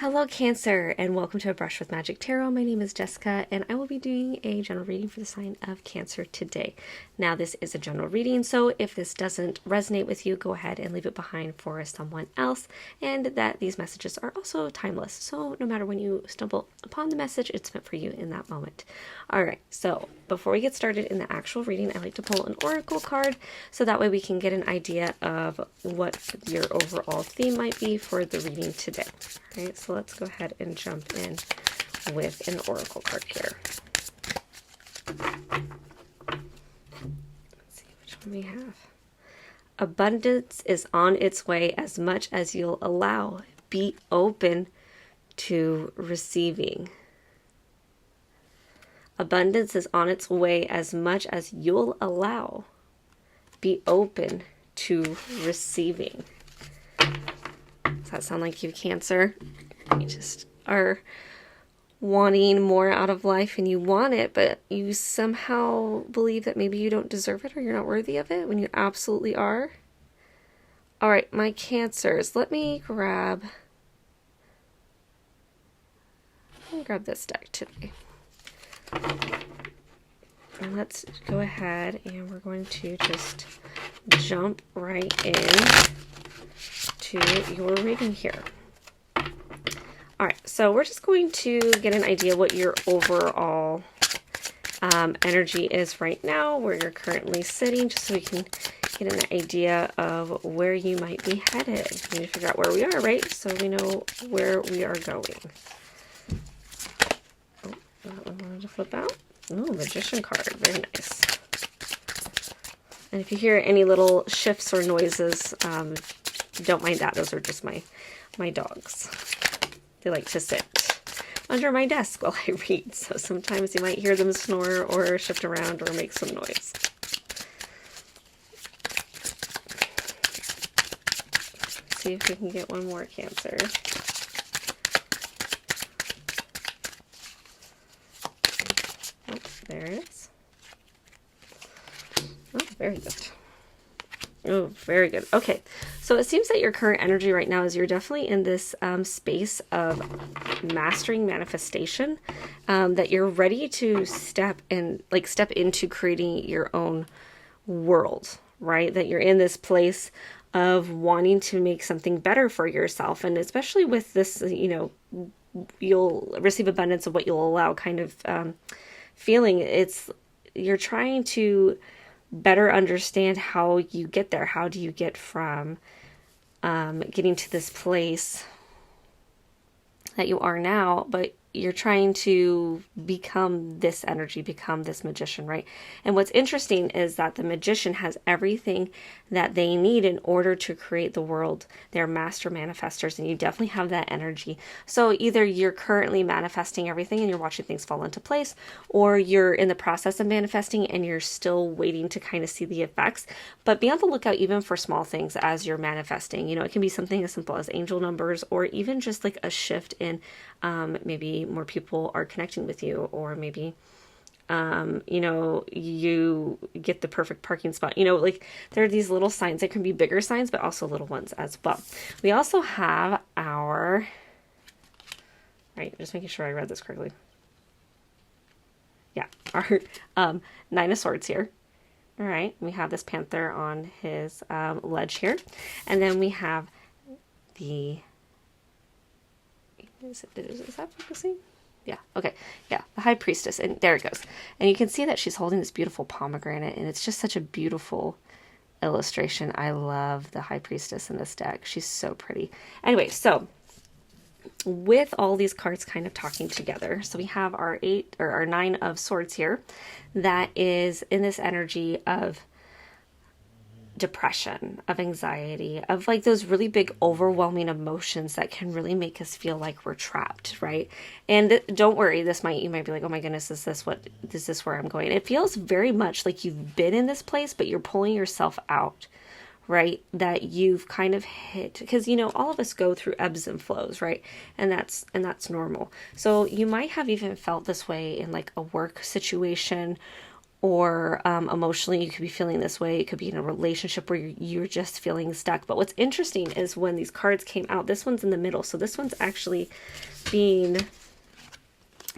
Hello Cancer, and welcome to a Brush with Magic Tarot. My name is Jessica, and I will be doing a general reading for the sign of Cancer today. Now, this is a general reading, so if this doesn't resonate with you, go ahead and leave it behind for someone else, and that these messages are also timeless, so no matter when you stumble upon the message, it's meant for you in that moment. Alright, so before we get started in the actual reading, I like to pull an oracle card, so that way we can get an idea of what your overall theme might be for the reading today. Alright, so let's go ahead and jump in with an oracle card here. Let's see which one we have. Abundance is on its way as much as you'll allow. Be open to receiving. Abundance is on its way as much as you'll allow. Be open to receiving. Does that sound like you, Cancer? You just are wanting more out of life and you want it, but you somehow believe that maybe you don't deserve it or you're not worthy of it when you absolutely are. All right, my Cancers, let me grab this deck today. And let's go ahead and we're going to just jump right in to your reading here. Alright, so we're just going to get an idea what your overall energy is right now, where you're currently sitting, just so we can get an idea of where you might be headed. We need to figure out where we are, right? So we know where we are going. Oh, that one wanted to flip out. Oh, Magician card. Very nice. And if you hear any little shifts or noises, don't mind that. Those are just my dogs. They like to sit under my desk while I read, so sometimes you might hear them snore or shift around or make some noise. Let's see if we can get one more, Cancer. Oh, there it is. Oh, very good. Oh, very good. Okay, so it seems that your current energy right now is you're definitely in this space of mastering manifestation, that you're ready to step into creating your own world, right? That you're in this place of wanting to make something better for yourself, and especially with this, you'll receive abundance of what you'll allow kind of feeling. You're trying to better understand how you get there. How do you get from getting to this place that you are now, but you're trying to become this energy, become this magician, right? And what's interesting is that the magician has everything that they need in order to create the world. They're master manifestors, and you definitely have that energy. So either you're currently manifesting everything and you're watching things fall into place, or you're in the process of manifesting and you're still waiting to kind of see the effects. But be on the lookout even for small things as you're manifesting. It can be something as simple as angel numbers, or even just like a shift in maybe more people are connecting with you, or maybe you get the perfect parking spot. Like there are these little signs. There can be bigger signs, but also little ones as well. We also have our, right, just making sure I read this correctly. Yeah, our Nine of Swords here. All right, we have this panther on his ledge here, and then we have the, is that focusing? Yeah, okay. Yeah, the High Priestess. And there it goes. And you can see that she's holding this beautiful pomegranate, and it's just such a beautiful illustration. I love the High Priestess in this deck. She's so pretty. Anyway, so with all these cards kind of talking together, so we have our Nine of Swords here that is in this energy of depression, of anxiety, of like those really big overwhelming emotions that can really make us feel like we're trapped, right? And don't worry, you might be like, oh my goodness, is this where I'm going? It feels very much like you've been in this place, but you're pulling yourself out, right? That you've kind of hit, because all of us go through ebbs and flows, right? And that's normal. So you might have even felt this way in like a work situation, or emotionally, you could be feeling this way. It could be in a relationship where you're just feeling stuck. But what's interesting is when these cards came out, this one's in the middle. So this one's actually being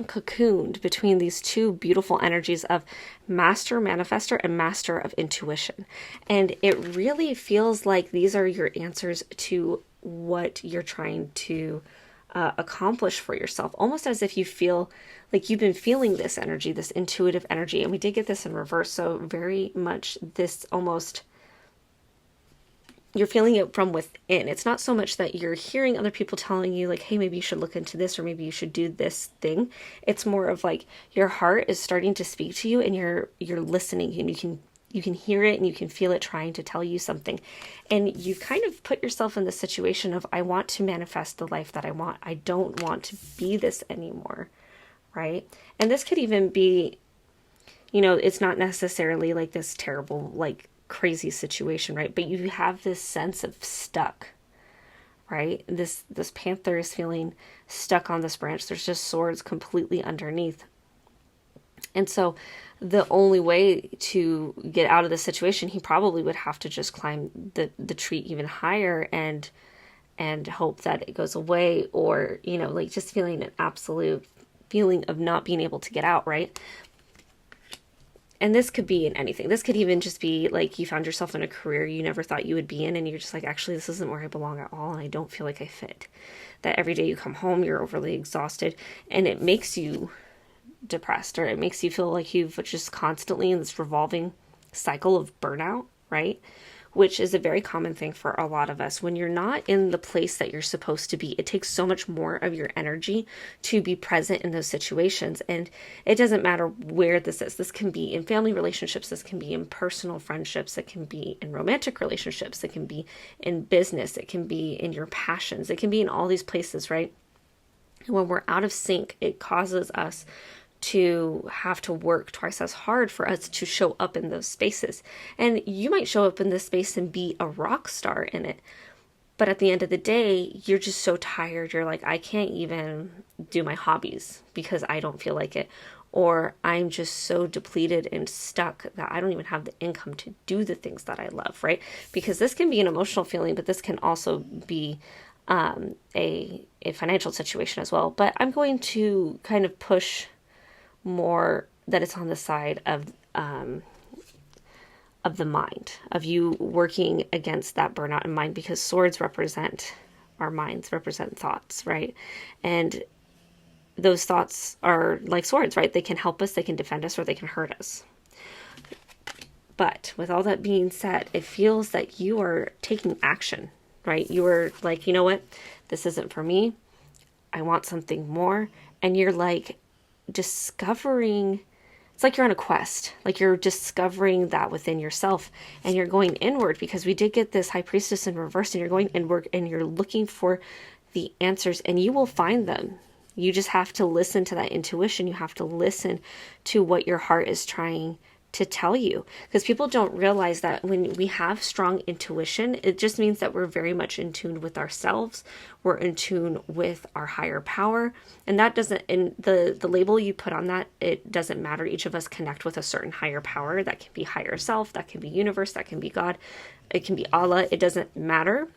cocooned between these two beautiful energies of master manifester and master of intuition. And it really feels like these are your answers to what you're trying to accomplish for yourself, almost as if you feel like you've been feeling this energy, this intuitive energy. And we did get this in reverse. So very much this almost, you're feeling it from within. It's not so much that you're hearing other people telling you like, hey, maybe you should look into this, or maybe you should do this thing. It's more of like your heart is starting to speak to you, and you're listening, and you can hear it and you can feel it trying to tell you something. And you've kind of put yourself in the situation of, I want to manifest the life that I want. I don't want to be this anymore, right? And this could even be, it's not necessarily like this terrible, like crazy situation, right? But you have this sense of stuck, right? This panther is feeling stuck on this branch. There's just swords completely underneath. And so the only way to get out of the situation, he probably would have to just climb the tree even higher and hope that it goes away, or, like just feeling an absolute feeling of not being able to get out, right? And this could be in anything. This could even just be like you found yourself in a career you never thought you would be in, and you're just like, actually, this isn't where I belong at all, and I don't feel like I fit. That every day you come home, you're overly exhausted, and it makes you depressed, or it makes you feel like you've just constantly in this revolving cycle of burnout, right? Which is a very common thing for a lot of us. When you're not in the place that you're supposed to be, it takes so much more of your energy to be present in those situations. And it doesn't matter where this is. This can be in family relationships. This can be in personal friendships. It can be in romantic relationships. It can be in business. It can be in your passions. It can be in all these places, right? And when we're out of sync, it causes us to have to work twice as hard for us to show up in those spaces. And you might show up in this space and be a rock star in it, but at the end of the day, you're just so tired. You're like, I can't even do my hobbies because I don't feel like it. Or I'm just so depleted and stuck that I don't even have the income to do the things that I love, right? Because this can be an emotional feeling, but this can also be a financial situation as well. But I'm going to kind of push more that it's on the side of the mind, of you working against that burnout in mind, because swords represent our minds, represent thoughts, right? And those thoughts are like swords, right? They can help us, they can defend us, or they can hurt us. But with all that being said, it feels that you are taking action, right? You are like, you know what? This isn't for me. I want something more. And you're like, discovering, it's like you're on a quest, like you're discovering that within yourself, and you're going inward, because we did get this high priestess in reverse, and you're going inward and you're looking for the answers, and you will find them. You just have to listen to that intuition. You have to listen to what your heart is trying to tell you, because people don't realize that when we have strong intuition, it just means that we're very much in tune with ourselves. We're in tune with our higher power, and that doesn't, and the label you put on that, it doesn't matter. Each of us connect with a certain higher power. That can be higher self, that can be universe, that can be God, it can be Allah. It doesn't matter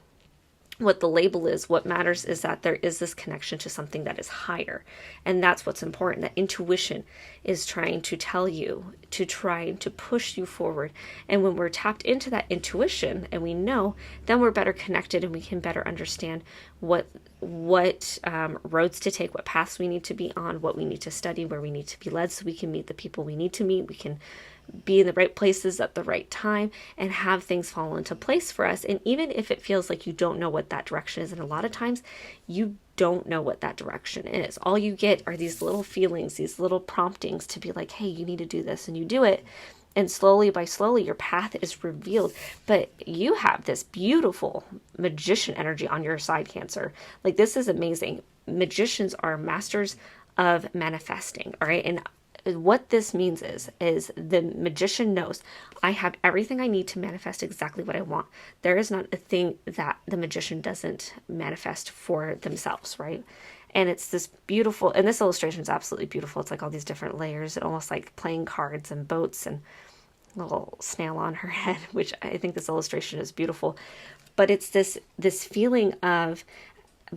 what the label is. What matters is that there is this connection to something that is higher. And that's what's important. That intuition is trying to tell you, to try to push you forward. And when we're tapped into that intuition and we know, then we're better connected, and we can better understand what roads to take, what paths we need to be on, what we need to study, where we need to be led, so we can meet the people we need to meet. We can be in the right places at the right time and have things fall into place for us. And even if it feels like you don't know what that direction is, and a lot of times you don't know what that direction is, all you get are these little feelings, these little promptings to be like, hey, you need to do this, and you do it. And slowly by slowly, your path is revealed. But you have this beautiful magician energy on your side, Cancer. Like, this is amazing. Magicians are masters of manifesting, all right? And what this means is the magician knows, I have everything I need to manifest exactly what I want. There is not a thing that the magician doesn't manifest for themselves, right? And it's this beautiful, and this illustration is absolutely beautiful. It's like all these different layers, almost like playing cards and boats and little snail on her head, which I think this illustration is beautiful. But it's this feeling of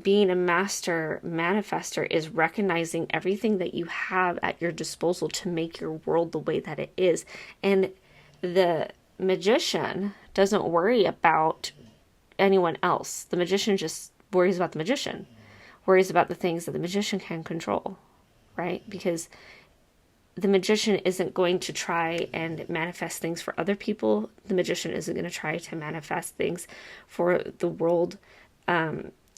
being a master manifester is recognizing everything that you have at your disposal to make your world the way that it is. And the magician doesn't worry about anyone else. The magician just worries about the magician, worries about the things that the magician can control, right? Because the magician isn't going to try and manifest things for other people. The magician isn't going to try to manifest things for the world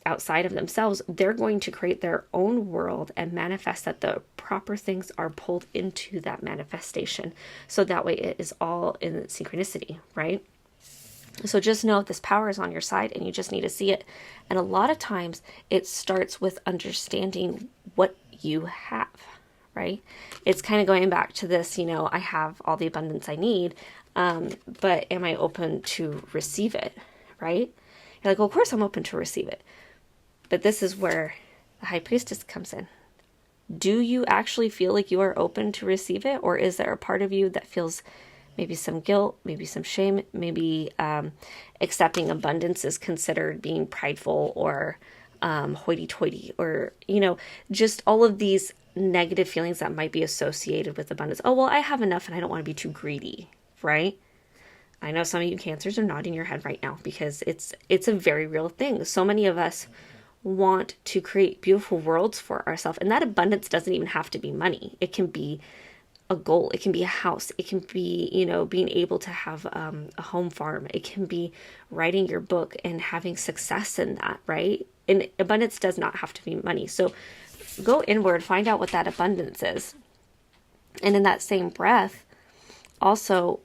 outside of themselves. They're going to create their own world and manifest that the proper things are pulled into that manifestation. So that way it is all in synchronicity, right? So just know this power is on your side and you just need to see it. And a lot of times it starts with understanding what you have, right? It's kind of going back to this, I have all the abundance I need, but am I open to receive it, right? You're like, well, of course I'm open to receive it. But this is where the high priestess comes in. Do you actually feel like you are open to receive it? Or is there a part of you that feels maybe some guilt, maybe some shame, maybe accepting abundance is considered being prideful or hoity-toity, or, just all of these negative feelings that might be associated with abundance. Oh, well, I have enough and I don't want to be too greedy, right? I know some of you Cancers are nodding your head right now because it's a very real thing. So many of us want to create beautiful worlds for ourselves. And that abundance doesn't even have to be money. It can be a goal. It can be a house. It can be, being able to have a home farm. It can be writing your book and having success in that, right? And abundance does not have to be money. So go inward, find out what that abundance is. And in that same breath, also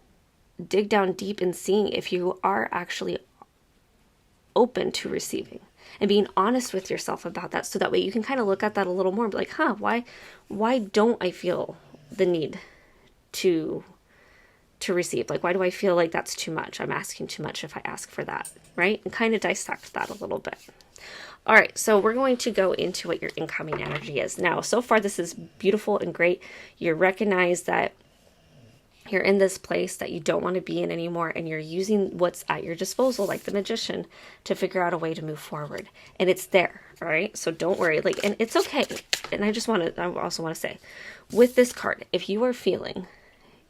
dig down deep in seeing if you are actually open to receiving. And being honest with yourself about that, so that way you can kind of look at that a little more and be like, why don't I feel the need to receive? Like, why do I feel like that's too much? I'm asking too much if I ask for that, right? And kind of dissect that a little bit. All right, so we're going to go into what your incoming energy is. Now, so far this is beautiful and great. You recognize that you're in this place that you don't want to be in anymore, and you're using what's at your disposal, like the magician, to figure out a way to move forward. And it's there, all right? So don't worry. And it's okay. And I also want to say, with this card, if you are feeling,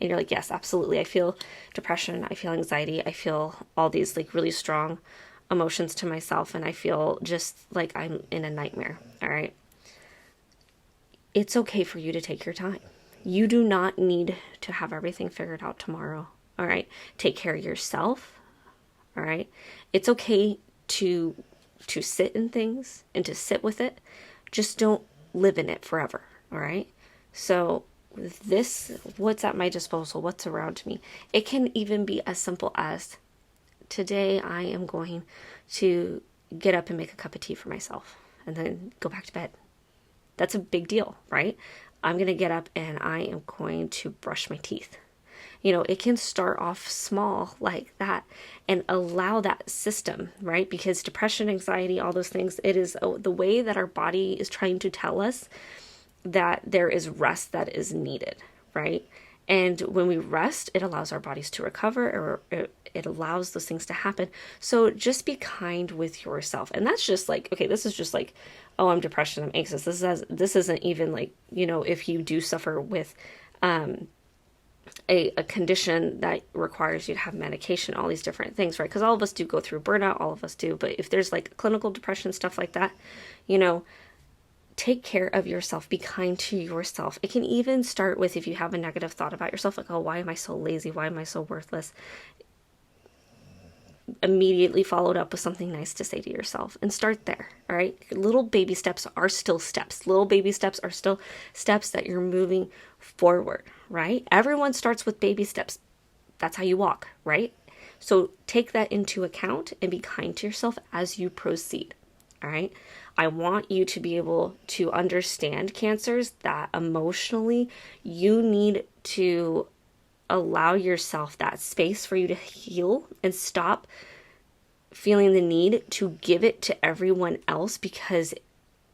and you're like, yes, absolutely, I feel depression, I feel anxiety, I feel all these really strong emotions to myself, and I feel just like I'm in a nightmare, all right? It's okay for you to take your time. You do not need to have everything figured out tomorrow, all right? Take care of yourself, all right? It's okay to sit in things and to sit with it. Just don't live in it forever, all right? So with this, what's at my disposal, what's around me, it can even be as simple as, today I am going to get up and make a cup of tea for myself and then go back to bed. That's a big deal, right? I'm going to get up and I am going to brush my teeth. It can start off small like that and allow that system, right? Because depression, anxiety, all those things, it is the way that our body is trying to tell us that there is rest that is needed, right? And when we rest, it allows our bodies to recover, or it allows those things to happen. So just be kind with yourself. And that's just okay, this is just oh, I'm depressed, I'm anxious. This isn't even if you do suffer with a condition that requires you to have medication, all these different things, right? Because all of us do go through burnout, all of us do. But if there's clinical depression, stuff like that, take care of yourself, be kind to yourself. It can even start with, if you have a negative thought about yourself, oh, why am I so lazy? Why am I so worthless? Immediately followed up with something nice to say to yourself, and start there. All right. Little baby steps are still steps. Little baby steps are still steps that you're moving forward, right? Everyone starts with baby steps. That's how you walk, right? So take that into account and be kind to yourself as you proceed. All right. I want you to be able to understand, Cancers, that emotionally you need to allow yourself that space for you to heal and stop feeling the need to give it to everyone else, because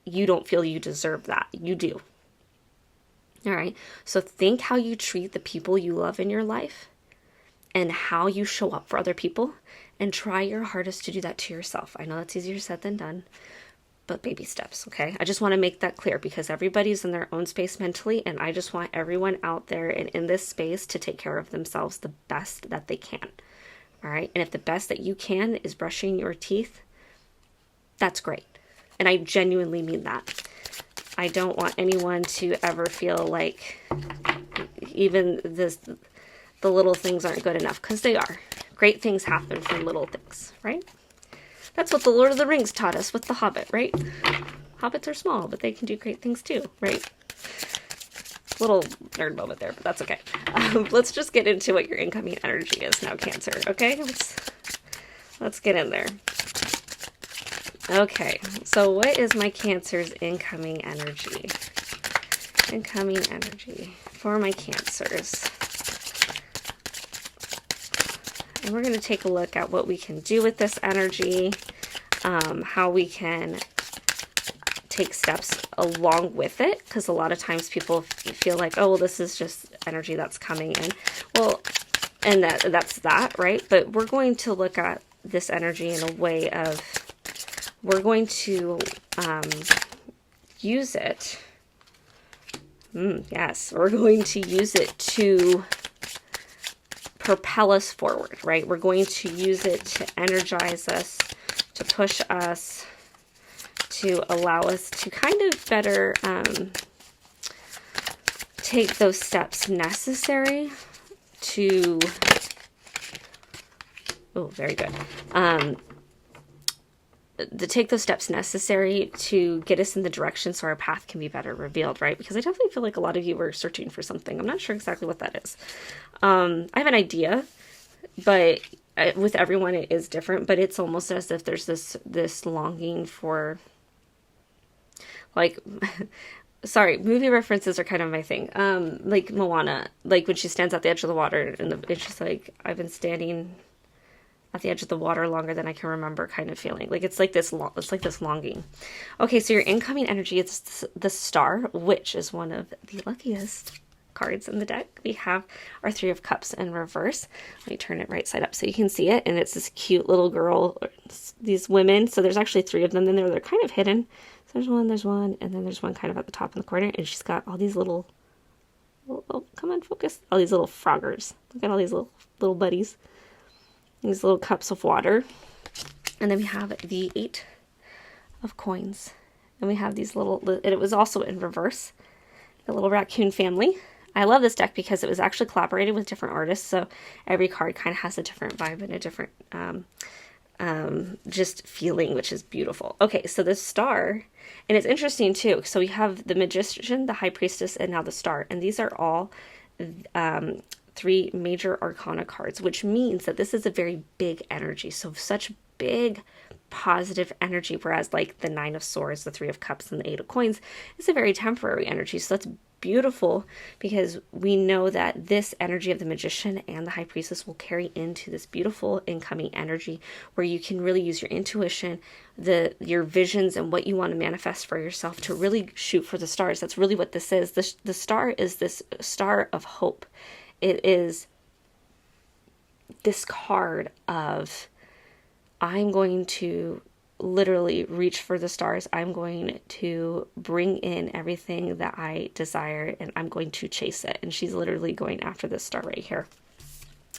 you don't feel you deserve that. You do. All right. So think how you treat the people you love in your life and how you show up for other people, and try your hardest to do that to yourself. I know that's easier said than done, but baby steps, okay? I just want to make that clear because everybody's in their own space mentally, and I just want everyone out there and in this space to take care of themselves the best that they can. All right? And if the best that you can is brushing your teeth, that's great. And I genuinely mean that. I don't want anyone to ever feel like even the little things aren't good enough, because they are. Great things happen from little things, right? That's what the Lord of the Rings taught us with the Hobbit, right? Hobbits are small, but they can do great things too, right? Little nerd moment there, but that's okay. Let's just get into what your incoming energy is now, Cancer, okay? Let's get in there. Okay, so what is my Cancer's incoming energy? Incoming energy for my Cancers. And we're going to take a look at what we can do with this energy, how we can take steps along with it, because a lot of times people feel like, oh, well, this is just energy that's coming in. Well, and that's that, right? But we're going to look at this energy in a way of, we're going to use it. Yes, we're going to use it to propel us forward, right? We're going to use it to energize us, to push us, to allow us to kind of better take those steps necessary to, oh, very good. To take those steps necessary to get us in the direction so our path can be better revealed, right? Because I definitely feel like a lot of you were searching for something. I'm not sure exactly what that is. I have an idea, but with everyone it is different, but it's almost as if there's this longing for, like, sorry, movie references are kind of my thing. Like Moana, like when she stands at the edge of the water and she's like, I've been standing at the edge of the water longer than I can remember, kind of feeling. Like it's like this longing. Okay, so your incoming energy is the Star, which is one of the luckiest cards in the deck. We have our Three of Cups in reverse. Let me turn it right side up so you can see it. And it's this cute little girl, these women. So there's actually three of them in there. They're kind of hidden. So there's one, and then there's one kind of at the top in the corner. And she's got all these little, oh, come on, focus. All these little froggers. Look at all these little buddies. These little cups of water. And then we have the 8 of coins. And we have these little, and it was also in reverse, the little raccoon family. I love this deck because it was actually collaborated with different artists. So every card kind of has a different vibe and a different just feeling, which is beautiful. Okay, so the Star, and it's interesting too. So we have the Magician, the High Priestess, and now the Star. And these are all 3 major arcana cards, which means that this is a very big energy. So such big positive energy, whereas like the 9 of Swords, the 3 of Cups, and the 8 of Coins is a very temporary energy. So that's beautiful because we know that this energy of the Magician and the High Priestess will carry into this beautiful incoming energy where you can really use your intuition, your visions, and what you want to manifest for yourself to really shoot for the stars. That's really what this is. The Star is this star of hope. It is this card of, I'm going to literally reach for the stars. I'm going to bring in everything that I desire, and I'm going to chase it. And she's literally going after this star right here.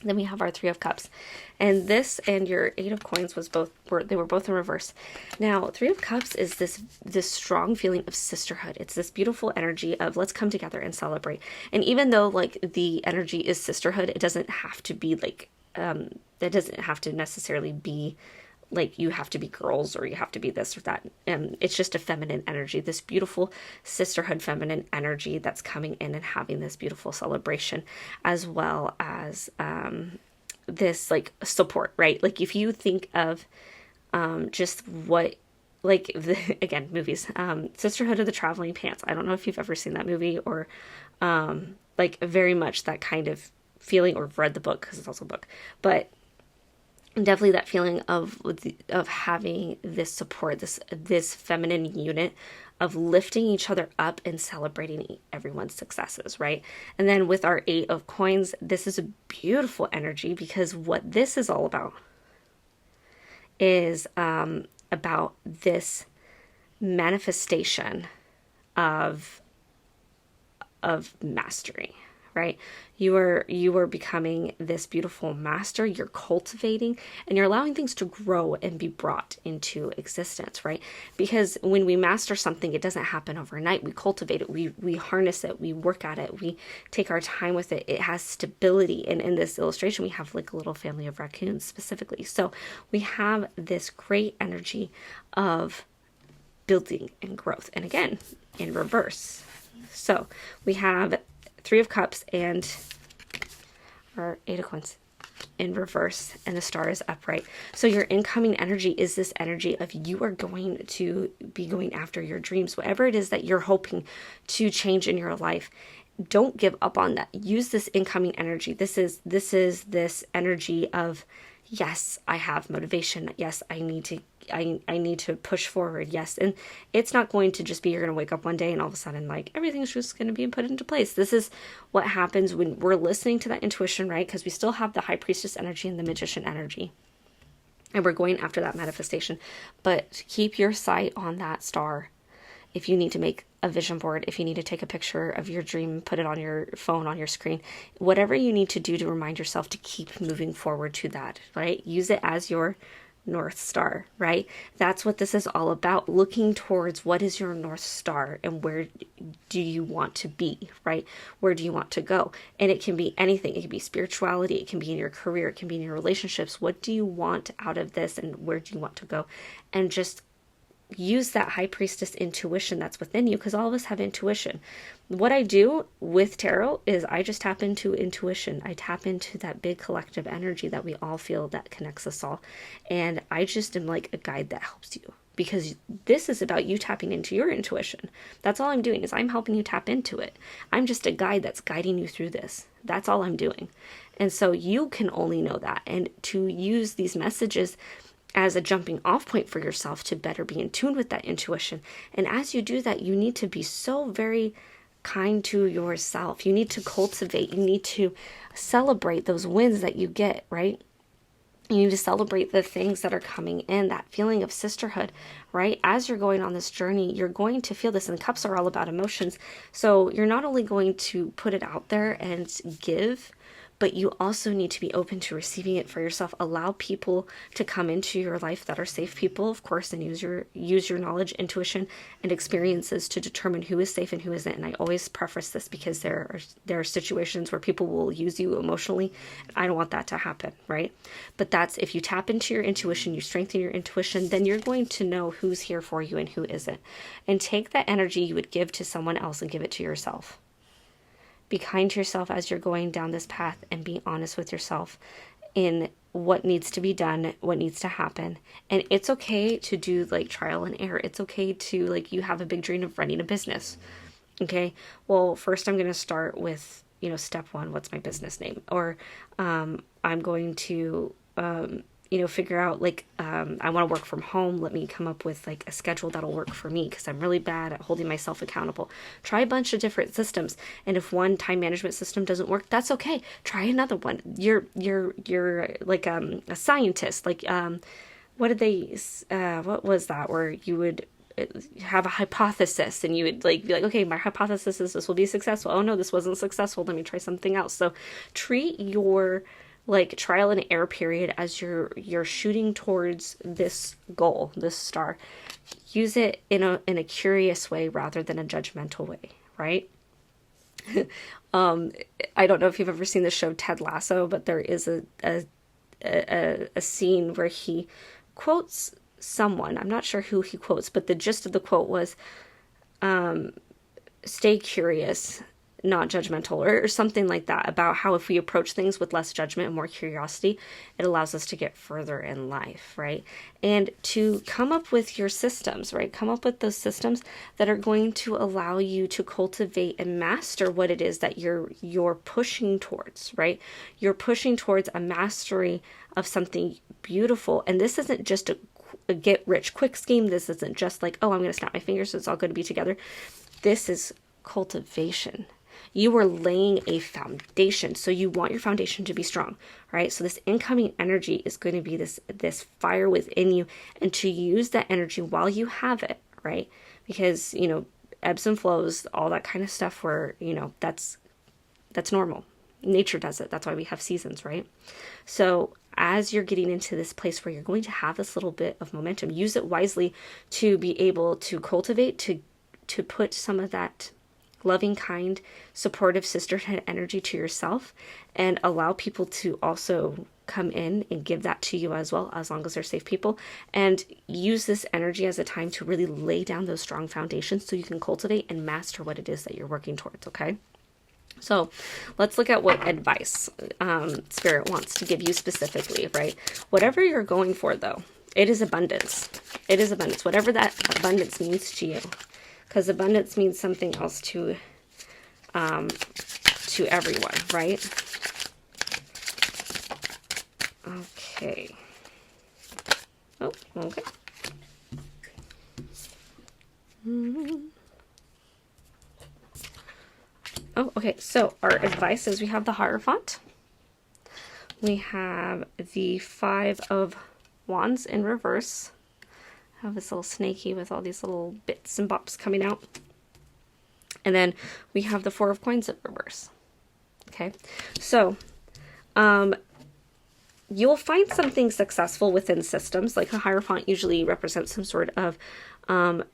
Then we have our 3 of Cups. And this and your 8 of Coins they were both in reverse. Now, 3 of Cups is this strong feeling of sisterhood. It's this beautiful energy of let's come together and celebrate. And even though like the energy is sisterhood, it doesn't have to be like, that doesn't have to necessarily be like you have to be girls or you have to be this or that. It's just a feminine energy, this beautiful sisterhood feminine energy that's coming in and having this beautiful celebration, as well as this like support, right? Like if you think of just what, like again, movies, Sisterhood of the Traveling Pants. I don't know if you've ever seen that movie or like very much that kind of feeling, or read the book because it's also a book, but definitely that feeling of having this support, this feminine unit of lifting each other up and celebrating everyone's successes, right? And then with our 8 of coins, this is a beautiful energy, because what this is all about is about this manifestation of mastery, right? You are becoming this beautiful master. You're cultivating, and you're allowing things to grow and be brought into existence, right? Because when we master something, it doesn't happen overnight. We cultivate it, we harness it, we work at it, we take our time with it. It has stability. And in this illustration, we have like a little family of raccoons specifically. So we have this great energy of building and growth. And again, in reverse. So we have 3 of Cups and our 8 of Coins in reverse, and the Star is upright. So your incoming energy is this energy of you are going to be going after your dreams, whatever it is that you're hoping to change in your life. Don't give up on that. Use this incoming energy. This is this energy of, yes, I have motivation. Yes, I need to push forward. Yes. And it's not going to just be, you're going to wake up one day and all of a sudden, like, everything's just going to be put into place. This is what happens when we're listening to that intuition, right? Because we still have the High Priestess energy and the Magician energy, and we're going after that manifestation. But keep your sight on that star. If you need to make a vision board, if you need to take a picture of your dream, put it on your phone, on your screen, whatever you need to do to remind yourself to keep moving forward to that, right? Use it as your North Star, right? That's what this is all about. Looking towards what is your North Star and where do you want to be, right? Where do you want to go? And it can be anything. It can be spirituality. It can be in your career. It can be in your relationships. What do you want out of this, and where do you want to go? And just use that High Priestess intuition that's within you, because all of us have intuition. What I do with tarot is I just tap into intuition. I tap into that big collective energy that we all feel that connects us all. And I just am like a guide that helps you, because this is about you tapping into your intuition. That's all I'm doing, is I'm helping you tap into it. I'm just a guide that's guiding you through this. That's all I'm doing. And so you can only know that. And to use these messages as a jumping off point for yourself to better be in tune with that intuition. And as you do that, you need to be so very kind to yourself. You need to cultivate, you need to celebrate those wins that you get, right? You need to celebrate the things that are coming in, that feeling of sisterhood, right? As you're going on this journey, you're going to feel this, and the cups are all about emotions. So you're not only going to put it out there and give, but you also need to be open to receiving it for yourself. Allow people to come into your life that are safe people, of course, and use your knowledge, intuition, and experiences to determine who is safe and who isn't. And I always preface this because there are situations where people will use you emotionally. I don't want that to happen, right? But that's, if you tap into your intuition, you strengthen your intuition, then you're going to know who's here for you and who isn't. And take that energy you would give to someone else and give it to yourself. Be kind to yourself as you're going down this path, and be honest with yourself in what needs to be done, what needs to happen. And it's okay to do like trial and error. It's okay to, like, you have a big dream of running a business. Okay, well, first I'm going to start with, step 1, what's my business name? Or I'm going to, figure out, like, I want to work from home. Let me come up with like a schedule that'll work for me, because I'm really bad at holding myself accountable. Try a bunch of different systems. And if one time management system doesn't work, that's okay. Try another one. You're like a scientist. Like, what was that, where you would have a hypothesis and you would like be like, okay, my hypothesis is this will be successful. Oh no, this wasn't successful. Let me try something else. So treat your like trial and error period as you're shooting towards this goal, this star. Use it in a curious way rather than a judgmental way, right? I don't know if you've ever seen the show Ted Lasso, but there is a scene where he quotes someone. I'm not sure who he quotes, but the gist of the quote was, stay curious, not judgmental, or something like that, about how if we approach things with less judgment and more curiosity, it allows us to get further in life, right? And to come up with your systems, right? Come up with those systems that are going to allow you to cultivate and master what it is that you're pushing towards, right? You're pushing towards a mastery of something beautiful. And this isn't just a a get rich quick scheme. This isn't just like, oh, I'm going to snap my fingers so it's all going to be together. This is cultivation. You are laying a foundation. So you want your foundation to be strong, right? So this incoming energy is going to be this fire within you, and to use that energy while you have it, right? Because, you know, ebbs and flows, all that kind of stuff where, you know, that's normal. Nature does it. That's why we have seasons, right? So as you're getting into this place where you're going to have this little bit of momentum, use it wisely to be able to cultivate, to put some of that loving, kind, supportive sisterhood energy to yourself, and allow people to also come in and give that to you as well, as long as they're safe people. And use this energy as a time to really lay down those strong foundations so you can cultivate and master what it is that you're working towards, okay? So let's look at what advice Spirit wants to give you specifically, right? Whatever you're going for, though, it is abundance. It is abundance, whatever that abundance means to you. Because abundance means something else to everyone, right? Okay. Oh, okay. Oh, okay. So our advice is we have the Hierophant. We have the Five of Wands in reverse. I have this little snaky with all these little bits and bops coming out. And then we have the Four of Coins in reverse. Okay. So, you'll find something successful within systems. Like a Hierophant usually represents some sort of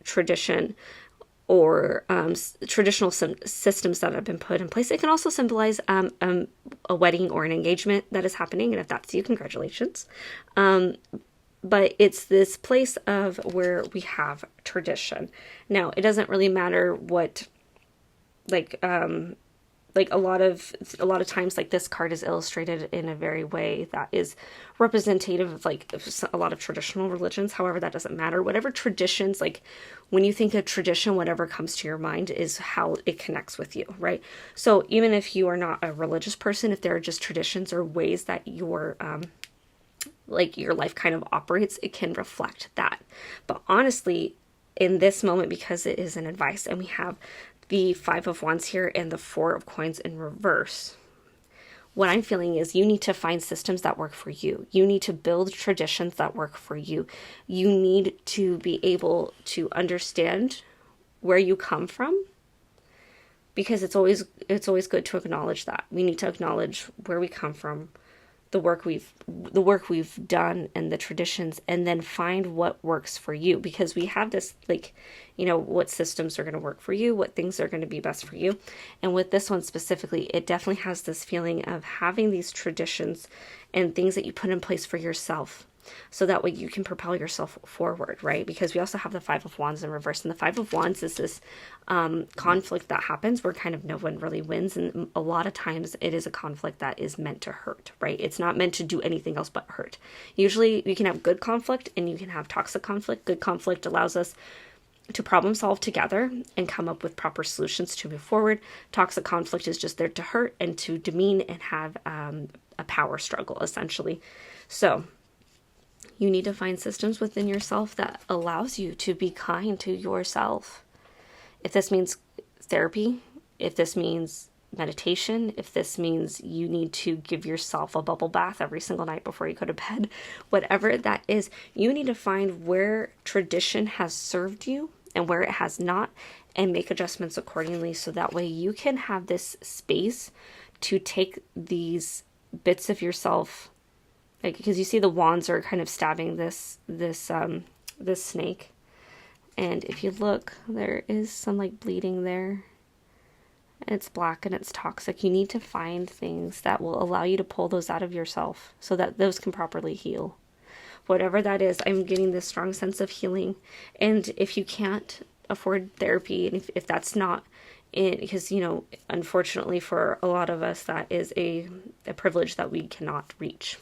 tradition or traditional systems that have been put in place. It can also symbolize a wedding or an engagement that is happening. And if that's you, congratulations. But it's this place of where we have tradition. Now, it doesn't really matter what, like a lot of times, like this card is illustrated in a very way that is representative of like a lot of traditional religions. However, that doesn't matter. Whatever traditions, like when you think of tradition, whatever comes to your mind is how it connects with you, right? So even if you are not a religious person, if there are just traditions or ways that your like your life kind of operates, it can reflect that. But honestly, in this moment, because it is an advice and we have the Five of Wands here and the Four of Coins in reverse, what I'm feeling is you need to find systems that work for you. You need to build traditions that work for you. You need to be able to understand where you come from, because it's always good to acknowledge that. We need to acknowledge where we come from, the work we've done and the traditions, and then find what works for you, because we have this, like, you know, what systems are going to work for you, what things are going to be best for you. And with this one specifically, it definitely has this feeling of having these traditions and things that you put in place for yourself, so that way you can propel yourself forward, right? Because we also have the Five of Wands in reverse, and the Five of Wands is this conflict that happens where kind of no one really wins, and a lot of times it is a conflict that is meant to hurt, right? It's not meant to do anything else but hurt. Usually you can have good conflict and you can have toxic conflict. Good conflict allows us to problem solve together and come up with proper solutions to move forward. Toxic conflict is just there to hurt and to demean and have a power struggle, essentially. So you need to find systems within yourself that allows you to be kind to yourself. If this means therapy, if this means meditation, if this means you need to give yourself a bubble bath every single night before you go to bed, whatever that is, you need to find where tradition has served you and where it has not, and make adjustments accordingly, so that way you can have this space to take these bits of yourself, like, because you see the wands are kind of stabbing this snake, and if you look, there is some like bleeding there. It's black and it's toxic. You need to find things that will allow you to pull those out of yourself so that those can properly heal. Whatever that is, I'm getting this strong sense of healing. And if you can't afford therapy, and if that's not it, because, you know, unfortunately for a lot of us, that is a privilege that we cannot reach.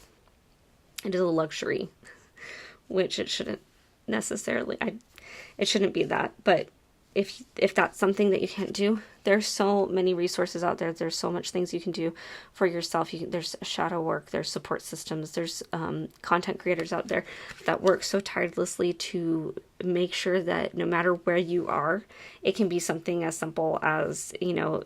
It is a luxury, which it shouldn't necessarily, it shouldn't be that, but if that's something that you can't do, there's so many resources out there. There's so much things you can do for yourself. There's shadow work, there's support systems, there's content creators out there that work so tirelessly to make sure that no matter where you are, it can be something as simple as, you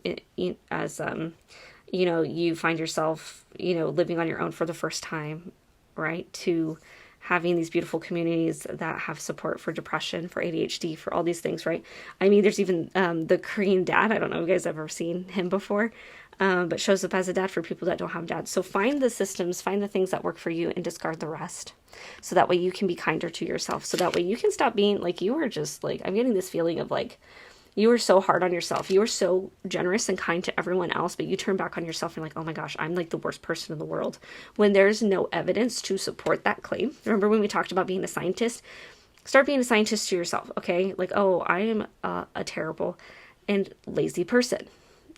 find yourself, living on your own for the first time, right? To having these beautiful communities that have support for depression, for ADHD, for all these things, right? I mean, there's even the Korean dad. I don't know if you guys have ever seen him before, but shows up as a dad for people that don't have dads. So find the systems, find the things that work for you, and discard the rest. So that way you can be kinder to yourself. So that way you can stop being like, you are just like, I'm getting this feeling of like, you are so hard on yourself. You are so generous and kind to everyone else, but you turn back on yourself and like, oh my gosh, I'm like the worst person in the world. When there's no evidence to support that claim. Remember when we talked about being a scientist? Start being a scientist to yourself, okay? Like, oh, I am a terrible and lazy person.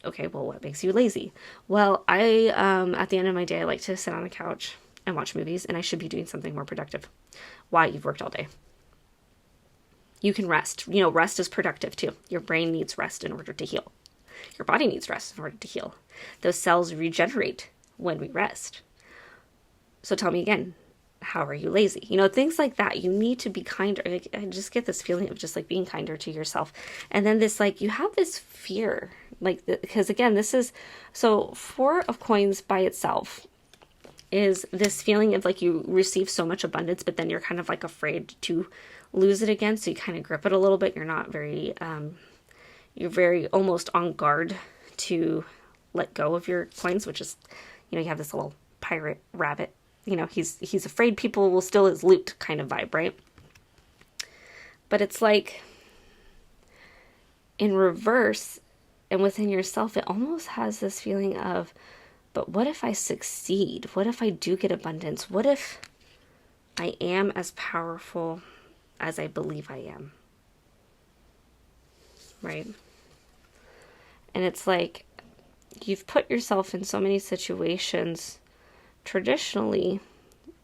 Okay, well, what makes you lazy? Well, at the end of my day, I like to sit on a couch and watch movies, and I should be doing something more productive. Why? You've worked all day. You can rest. Rest is productive too. Your brain needs rest in order to heal. Your body needs rest in order to heal. Those cells regenerate when we rest. So tell me again, how are you lazy? Things like that. You need to be kinder. Like, I just get this feeling of just like being kinder to yourself. And then this, like, you have this fear, like, because again, this is, so 4 of coins by itself is this feeling of like you receive so much abundance, but then you're kind of like afraid to lose it again. So you kind of grip it a little bit. You're not very, you're very almost on guard to let go of your coins, which is, you have this little pirate rabbit, he's afraid people will steal his loot kind of vibe, right? But it's like in reverse and within yourself, it almost has this feeling of, but what if I succeed? What if I do get abundance? What if I am as powerful as I believe I am? Right? And it's like you've put yourself in so many situations traditionally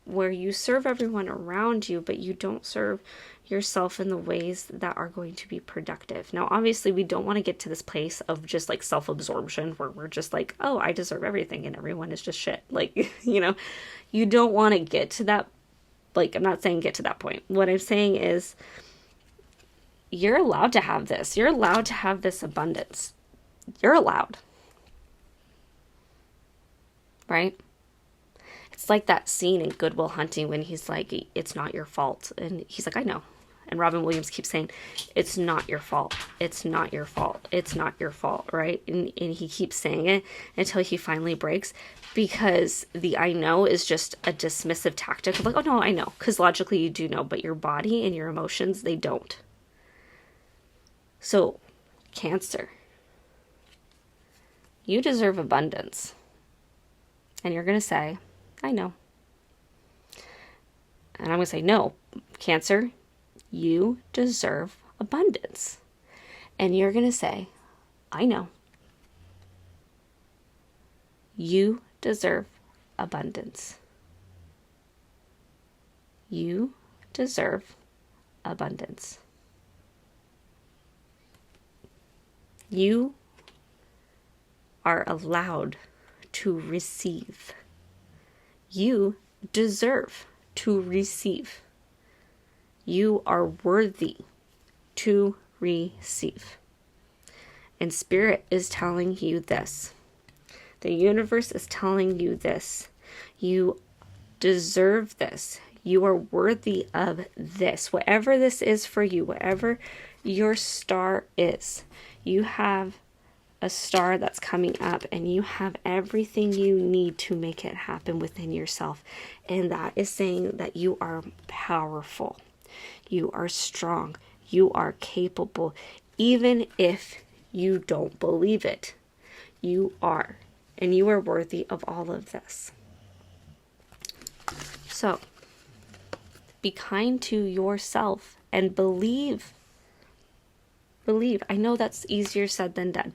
where you serve everyone around you, but you don't serve yourself in the ways that are going to be productive. Now, obviously, we don't want to get to this place of just like self-absorption where we're just like, oh, I deserve everything and everyone is just shit. Like, you don't want to get to that. Like, I'm not saying get to that point. What I'm saying is you're allowed to have this. You're allowed to have this abundance. You're allowed. Right? It's like that scene in Good Will Hunting when he's like, it's not your fault. And he's like, I know. And Robin Williams keeps saying, it's not your fault. It's not your fault. It's not your fault, right? And he keeps saying it until he finally breaks, because the I know is just a dismissive tactic of like, oh no, I know. Because logically you do know, but your body and your emotions, they don't. So, Cancer, you deserve abundance. And you're going to say, I know. And I'm going to say, no, Cancer, you deserve abundance. And you're going to say, I know. You deserve abundance. You deserve abundance. You are allowed to receive. You deserve to receive. You are worthy to receive. And Spirit is telling you this. The universe is telling you this. You deserve this. You are worthy of this. Whatever this is for you, whatever your star is, you have a star that's coming up, and you have everything you need to make it happen within yourself. And that is saying that you are powerful. You are strong. You are capable. Even if you don't believe it, you are. And you are worthy of all of this. So, be kind to yourself and believe. Believe. I know that's easier said than done.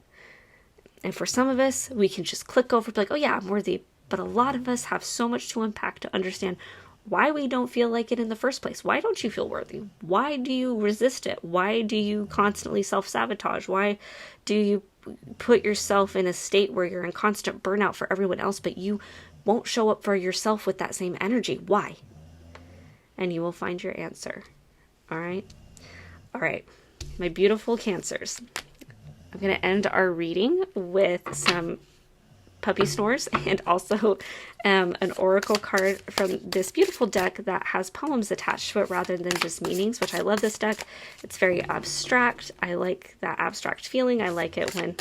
And for some of us, we can just click over, be like, oh yeah, I'm worthy. But a lot of us have so much to unpack to understand why we don't feel like it in the first place. Why don't you feel worthy? Why do you resist it? Why do you constantly self-sabotage? Why do you put yourself in a state where you're in constant burnout for everyone else, but you won't show up for yourself with that same energy? Why? And you will find your answer. All right? All right. My beautiful Cancers. I'm going to end our reading with some puppy snores and also an oracle card from this beautiful deck that has poems attached to it rather than just meanings, which I love this deck. It's very abstract. I like that abstract feeling. I like it when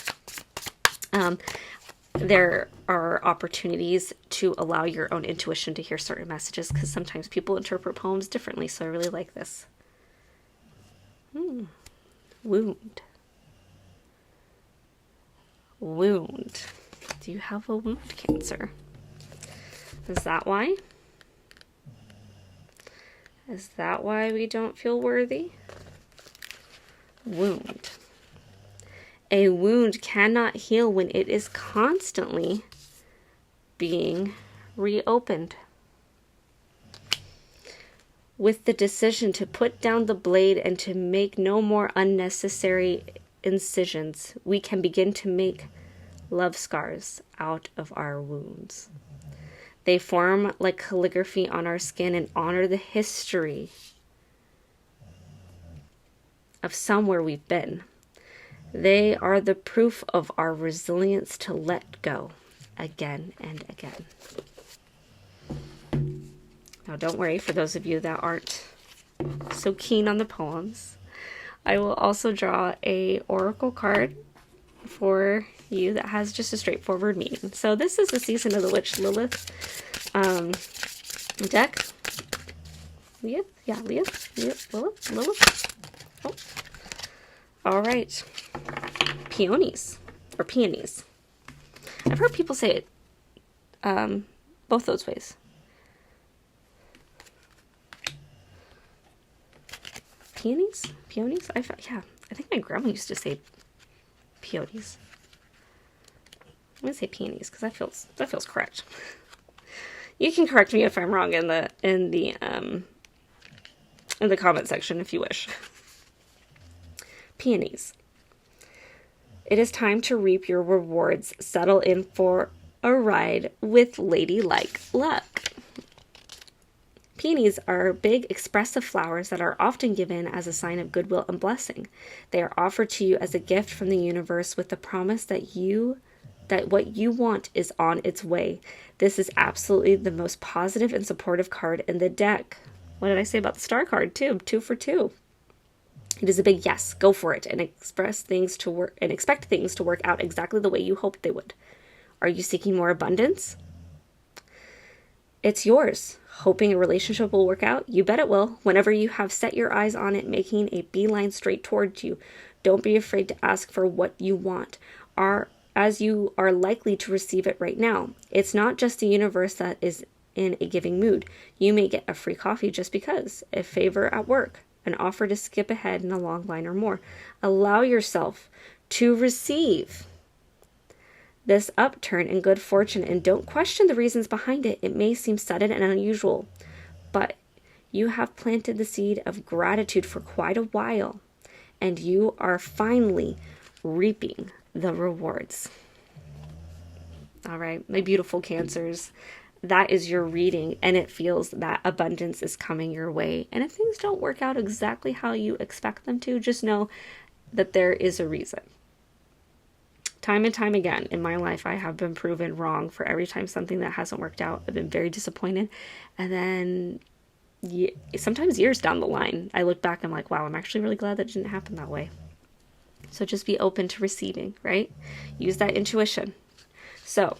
there are opportunities to allow your own intuition to hear certain messages, because sometimes people interpret poems differently, so I really like this. Wound. Wound. Do you have a wound, Cancer? Is that why? Is that why we don't feel worthy? Wound. A wound cannot heal when it is constantly being reopened. With the decision to put down the blade and to make no more unnecessary incisions, we can begin to make love scars out of our wounds. They form like calligraphy on our skin and honor the history of somewhere we've been. They are the proof of our resilience to let go again and again. Now, don't worry, for those of you that aren't so keen on the poems, I will also draw a oracle card for you that has just a straightforward meaning. So this is the Season of the Witch Lilith deck. Lilith? Oh. All right. Peonies, or peonies. I've heard people say it both those ways. Peonies? Peonies? I think my grandma used to say peonies. I'm gonna say peonies because that feels correct. You can correct me if I'm wrong in the comment section if you wish. Peonies. It is time to reap your rewards. Settle in for a ride with ladylike luck. Peonies are big, expressive flowers that are often given as a sign of goodwill and blessing. They are offered to you as a gift from the universe with the promise that what you want is on its way. This is absolutely the most positive and supportive card in the deck. What did I say about the star card too? 2 for 2. It is a big yes. Go for it and expect things to work out exactly the way you hoped they would. Are you seeking more abundance? It's yours. Hoping a relationship will work out? You bet it will. Whenever you have set your eyes on it, making a beeline straight towards you. Don't be afraid to ask for what you want, as you are likely to receive it right now. It's not just the universe that is in a giving mood. You may get a free coffee just because, a favor at work, an offer to skip ahead in a long line or more. Allow yourself to receive this upturn in good fortune, and don't question the reasons behind it. It may seem sudden and unusual, but you have planted the seed of gratitude for quite a while, and you are finally reaping the rewards. All right, my beautiful Cancers, that is your reading, and it feels that abundance is coming your way. And if things don't work out exactly how you expect them to, just know that there is a reason. Time and time again in my life, I have been proven wrong. For every time something that hasn't worked out, I've been very disappointed. And then sometimes years down the line, I look back and I'm like, wow, I'm actually really glad that didn't happen that way. So just be open to receiving, right? Use that intuition. So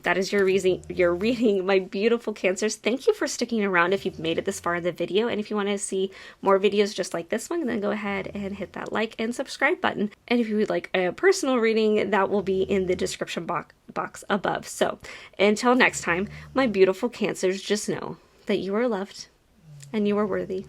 that is your reading, my beautiful Cancers. Thank you for sticking around if you've made it this far in the video. And if you want to see more videos just like this one, then go ahead and hit that like and subscribe button. And if you would like a personal reading, that will be in the description box above. So until next time, my beautiful Cancers, just know that you are loved and you are worthy.